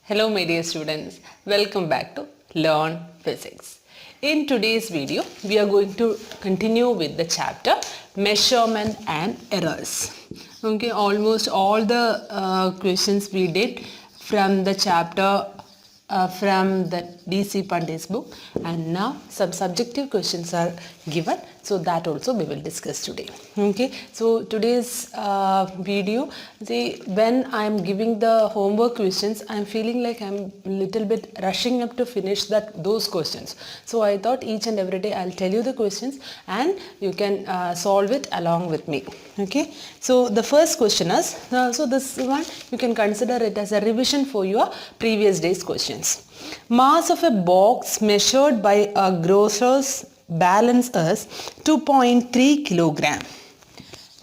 Hello my dear students, welcome back to Learn Physics. In today's video, we are going to continue with the chapter Measurement and Errors. Okay, almost all the questions we did from the chapter from the DC Pandey's book, and now some subjective questions are given, so that also we will discuss today. Okay, so today's video, see, when I am giving the homework questions, I am feeling like I am a little bit rushing up to finish those questions. So I thought each and every day I'll tell you the questions and you can solve it along with me. Okay, so the first question is, so this one you can consider it as a revision for your previous day's questions. Mass of a box measured by a grocer's balance is 2.3 kilogram.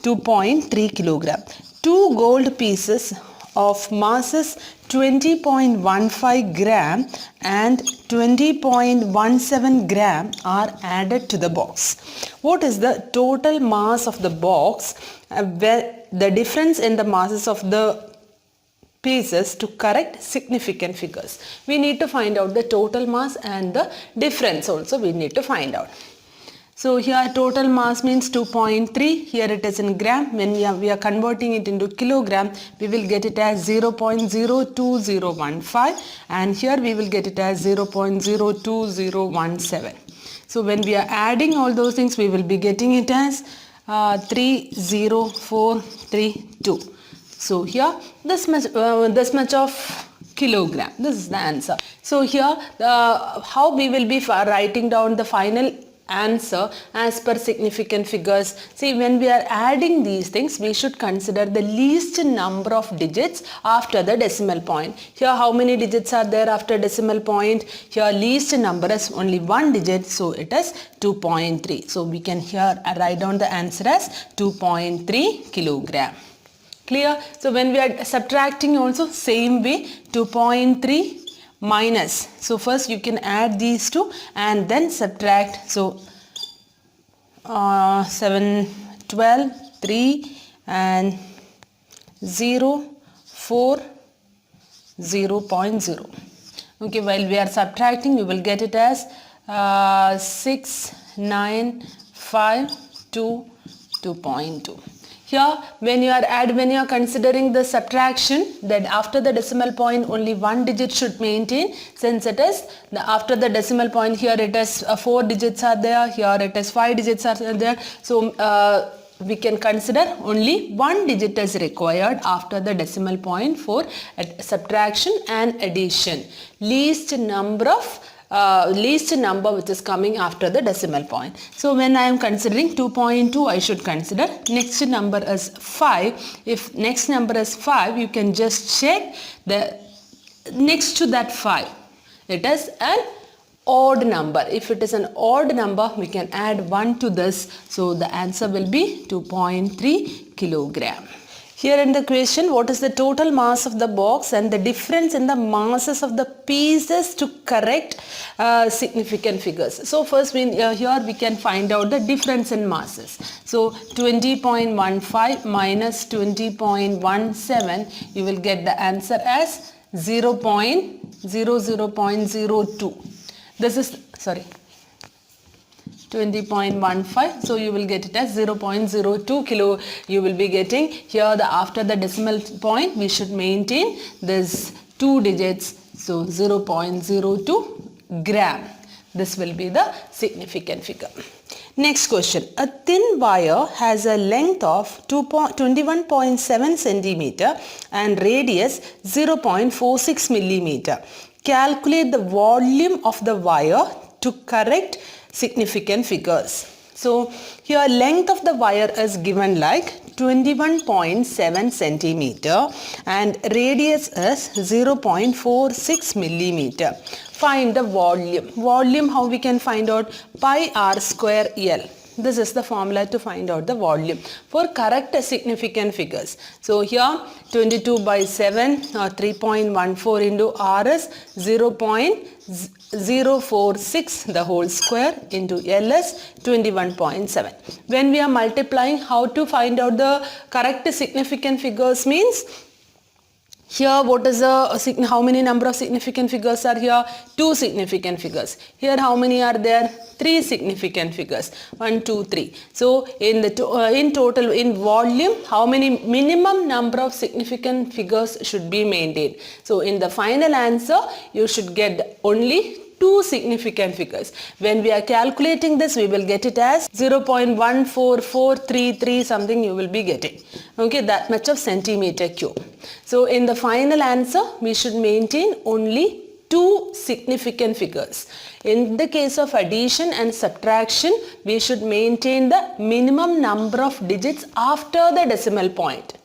2.3 kilogram. Two gold pieces of masses 20.15 gram and 20.17 gram are added to the box. What is the total mass of the box? Where the difference in the masses of the pieces to correct significant figures. We need to find out the total mass and the difference also we need to find out. So here total mass means 2.3, here it is in gram. When we are converting it into kilogram, we will get it as 0.02015 and here we will get it as 0.02017. So when we are adding all those things, we will be getting it as 30432. So here this much of kilogram. This is the answer. So here how we will be writing down the final answer as per significant figures. See, when we are adding these things, we should consider the least number of digits after the decimal point. Here how many digits are there after decimal point? Here least number is only one digit, so it is 2.3. So we can here write down the answer as 2.3 kilogram. Clear? So when we are subtracting also same way, 2.3 minus. So first you can add these two and then subtract. So 7, 12, 3 and 0, 4, 0.0. Okay, while we are subtracting, you will get it as 6, 9, 5, 2, 2.2. Here when you are considering the subtraction, that after the decimal point only one digit should maintain, since it is after the decimal point, here it is 4 digits are there, here it is 5 digits are there. So we can consider only one digit is required after the decimal point for subtraction and addition. Least number which is coming after the decimal point. So when I am considering 2.2, I should consider next number is 5. If next number is 5, you can just check the next to that 5. It is an odd number. If it is an odd number, we can add 1 to this. So the answer will be 2.3 kilogram. Here in the question, what is the total mass of the box and the difference in the masses of the pieces to correct significant figures. So first here we can find out the difference in masses. So 20.15 minus 20.17, you will get the answer as 0.02. This is, sorry, 20.15, so you will get it as 0.02 kilo. You will be getting here after the decimal point, we should maintain this 2 digits, so 0.02 gram. This will be the significant figure. Next question. A thin wire has a length of 21.7 centimeter and radius 0.46 millimeter. Calculate the volume of the wire to correct significant figures. So here length of the wire is given like 21.7 centimeter and radius is 0.46 millimeter. Find the volume. Volume, how we can find out? Pi r square L. This is the formula to find out the volume for correct significant figures. So here 22 by 7 or 3.14 into r is 0.046 the whole square into L is 21.7. When we are multiplying, how to find out the correct significant figures means Here, what is the how many number of significant figures are here? 2 significant figures. Here, how many are there? 3 significant figures. 1, 2, 3. So, in total, in volume, how many minimum number of significant figures should be maintained? So, in the final answer, you should get only 2 significant figures. When we are calculating this, we will get it as 0.14433 something you will be getting. Okay, that much of centimeter cube. So in the final answer, we should maintain only 2 significant figures. In the case of addition and subtraction, we should maintain the minimum number of digits after the decimal point.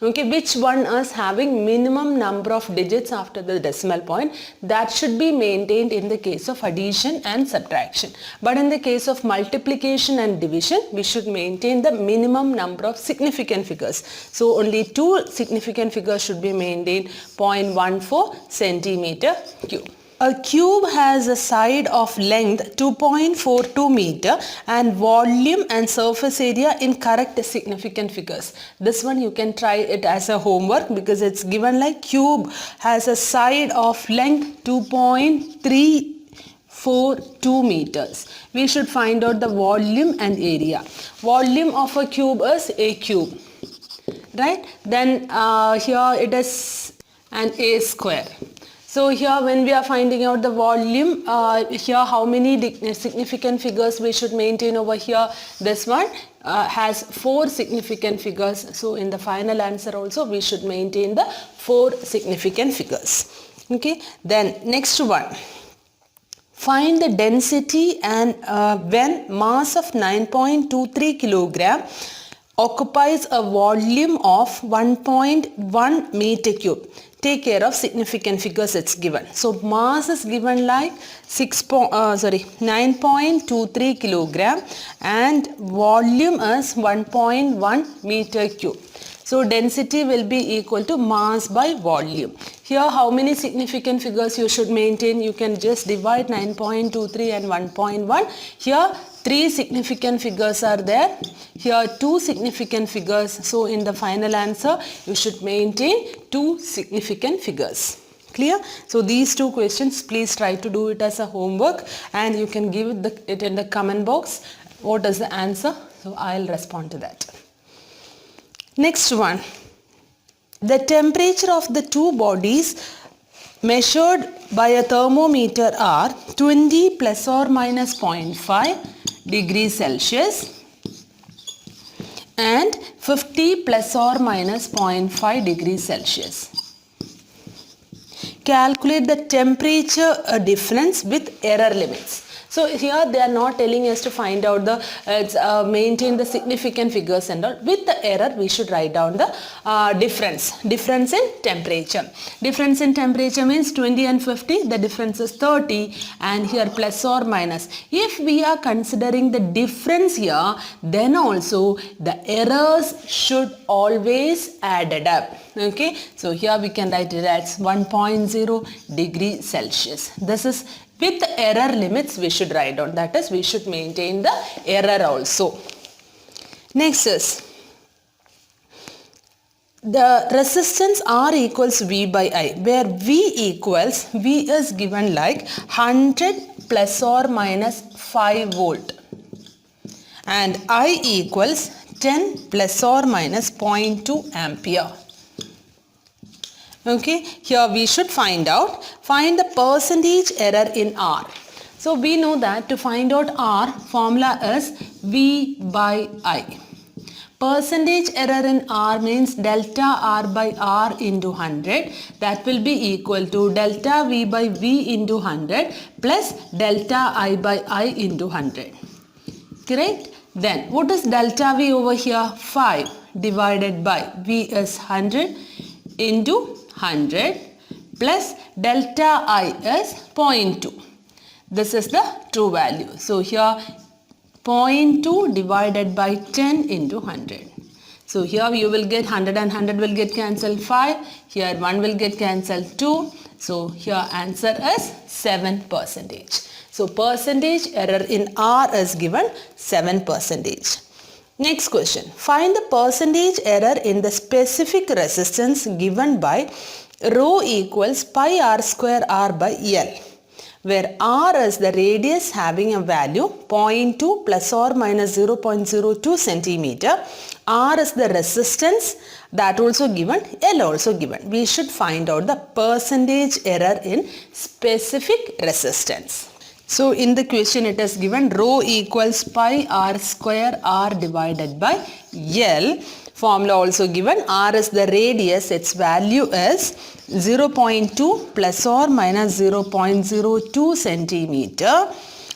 Okay, which one is having minimum number of digits after the decimal point, that should be maintained in the case of addition and subtraction. But in the case of multiplication and division, we should maintain the minimum number of significant figures. So only 2 significant figures should be maintained, 0.14 centimeter cube. A cube has a side of length 2.42 meter and volume and surface area in correct significant figures. This one you can try it as a homework because it's given like cube has a side of length 2.342 meters. We should find out the volume and area. Volume of a cube is a cube, right? Then here it is an a square. So here when we are finding out the volume, here how many significant figures we should maintain over here? This one has 4 significant figures. So in the final answer also we should maintain the 4 significant figures. Okay, then next one. Find the density and when mass of 9.23 kilogram occupies a volume of 1.1 meter cube. Take care of significant figures it's given. So mass is given like 9.23 kilogram and volume is 1.1 meter cube. So density will be equal to mass by volume. Here how many significant figures you should maintain? You can just divide 9.23 and 1.1. Here 3 significant figures are there. Here 2 significant figures. So in the final answer, you should maintain 2 significant figures. Clear? So these 2 questions, please try to do it as a homework and you can give it in the comment box. What is the answer? So I'll respond to that. Next one. The temperature of the 2 bodies measured by a thermometer are 20 plus or minus 0.5 degrees Celsius and 50 plus or minus 0.5 degrees Celsius. Calculate the temperature difference with error limits. So here they are not telling us to find out the maintain the significant figures and all. With the error we should write down the difference in temperature. Difference in temperature means 20 and 50, the difference is 30 and here plus or minus. If we are considering the difference here, then also the errors should always added up. Okay, so here we can write it as 1.0 degree Celsius. This is with the error limits we should write down. That is, we should maintain the error also. Next is the resistance R equals V by I, where V is given like 100 plus or minus 5 volt and I equals 10 plus or minus 0.2 ampere. Okay, here we should find the percentage error in R. So we know that to find out R, formula is V by I. Percentage error in R means delta R by R into 100. That will be equal to delta V by V into 100 plus delta I by I into 100. Correct? Then what is delta V over here? 5 divided by V is 100 into 100 plus delta I is 0.2. This is the true value. So here 0.2 divided by 10 into 100. So here you will get 100 and 100 will get cancelled 5. Here 1 will get cancelled 2. So here answer is 7%. So percentage error in R is given 7%. Next question. Find the percentage error in the specific resistance given by rho equals pi r square r by L, where r is the radius having a value 0.2 plus or minus 0.02 centimeter, r is the resistance, that also given, L also given. We should find out the percentage error in specific resistance. So in the question it is given rho equals pi r square r divided by L. Formula also given, r is the radius, its value is 0.2 plus or minus 0.02 centimeter,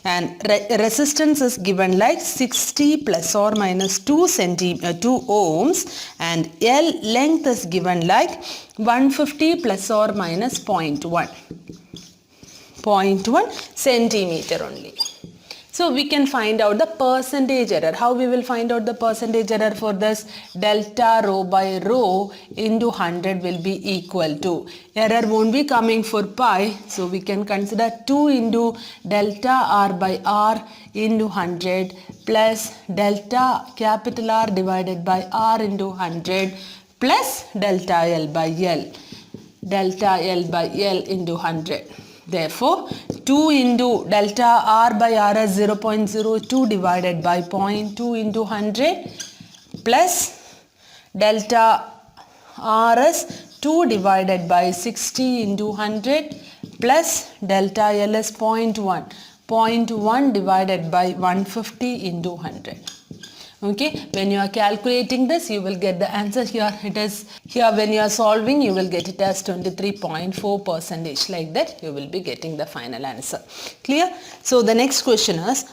and resistance is given like 60 plus or minus 2 ohms, and L length is given like 150 plus or minus 0.1 centimeter only. So we can find out the percentage error. How we will find out the percentage error for this? Delta rho by rho into 100 will be equal to, error won't be coming for pi, so we can consider 2 into delta r by r into 100 plus delta capital R divided by r into 100 plus delta L by L. Delta L by L into 100. Therefore, 2 into delta r by r is 0.02 divided by 0.2 into 100 plus delta r is 2 divided by 60 into 100 plus delta L is 0.1. 0.1 divided by 150 into 100. Okay, when you are calculating this, you will get the answer here. It is here when you are solving, you will get it as 23.4%. Like that, you will be getting the final answer. Clear? So the next question is,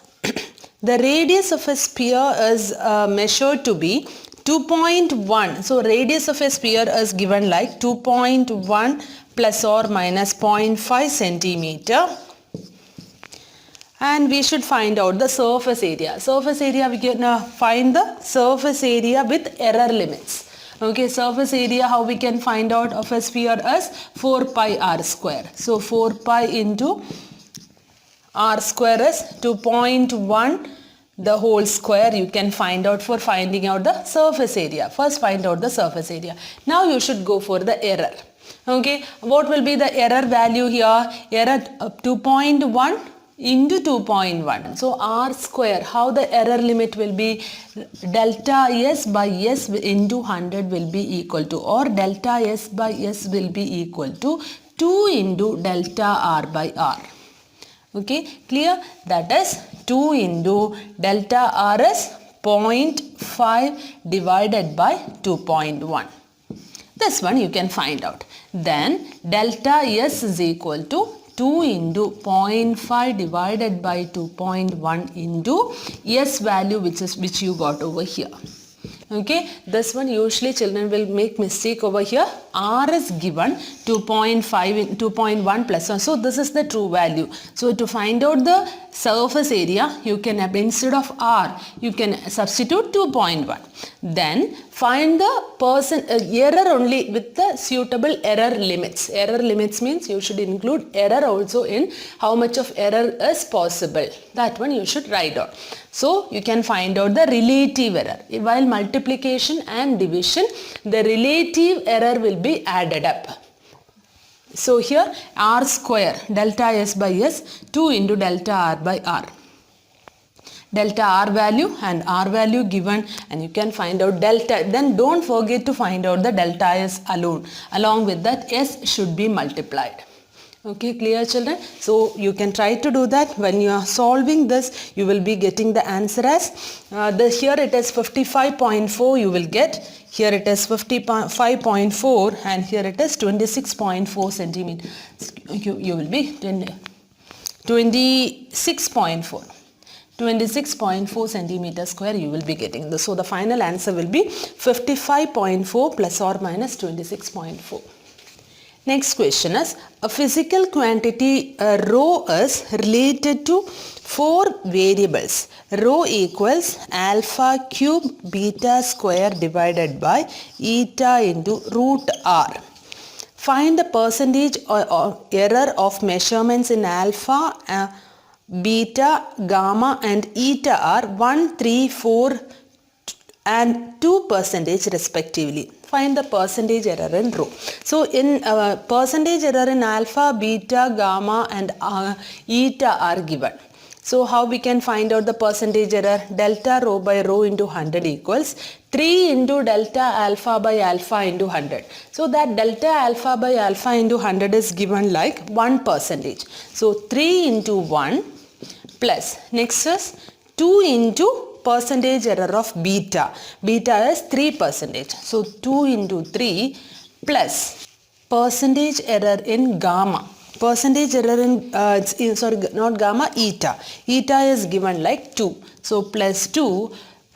the radius of a sphere is measured to be 2.1. So radius of a sphere is given like 2.1 plus or minus 0.5 centimeter. And we should find out the surface area. Surface area, we can find the surface area with error limits. Okay, surface area, how we can find out of a sphere is 4 pi r square. So 4 pi into r square is 2.1 the whole square. You can find out for finding out the surface area. First find out the surface area. Now you should go for the error. Okay, what will be the error value here? Error 2.1 into 2.1. So r square, how the error limit will be? Delta S by S into 100 will be equal to, or delta S by S will be equal to 2 into delta R by R. Okay, clear? That is 2 into delta R is 0.5 divided by 2.1. This one you can find out. Then delta S is equal to 2 into 0.5 divided by 2.1 into S value which you got over here. Okay, this one usually children will make mistake over here. R is given 2.1 plus 1. So this is the true value. So to find out the surface area, you can, instead of R, you can substitute 2.1. Then find the error only with the suitable error limits. Error limits means you should include error also in how much of error is possible. That one you should write down. So you can find out the relative error. While multiplication and division, the relative error will be added up. So here r square, delta S by S, 2 into delta R by R. Delta R value and R value given, and you can find out delta. Then don't forget to find out the delta S alone. Along with that, S should be multiplied. Okay, clear children? So you can try to do that. When you are solving this, you will be getting the answer as here it is 55.4 you will get. Here it is 55.4 and here it is 26.4 centimeter. You will be 26.4. 26.4 centimeter square you will be getting this. So the final answer will be 55.4 plus or minus 26.4. Next question is, a physical quantity rho is related to 4 variables. Rho equals alpha cube beta square divided by eta into root r. Find the percentage or error of measurements in alpha, beta, gamma and eta are 1, 3, 4 and 2% respectively. find the percentage error in rho. So in percentage error in alpha, beta, gamma and eta are given. So how we can find out the percentage error? Delta rho by rho into 100 equals 3 into delta alpha by alpha into 100. So that delta alpha by alpha into 100 is given like 1%. So 3 into 1 plus next is 2 into percentage error of beta. Beta is 3%. So 2 into 3 plus percentage error in gamma. Percentage error in, sorry, not gamma, eta. Eta is given like 2. So plus 2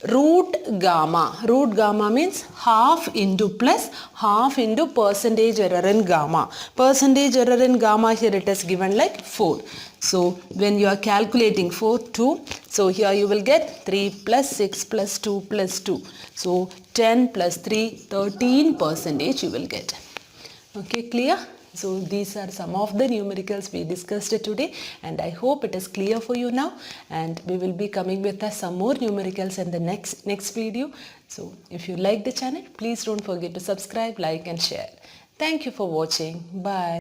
root gamma. Root gamma means half into plus half into percentage error in gamma. Percentage error in gamma here it is given like 4. So when you are calculating 4, 2. So here you will get 3 plus 6 plus 2 plus 2. So 10 plus 3, 13% you will get. Okay, clear? So these are some of the numericals we discussed today, and I hope it is clear for you now, and we will be coming with some more numericals in the next video. So if you like the channel, please don't forget to subscribe, like and share. Thank you for watching. Bye.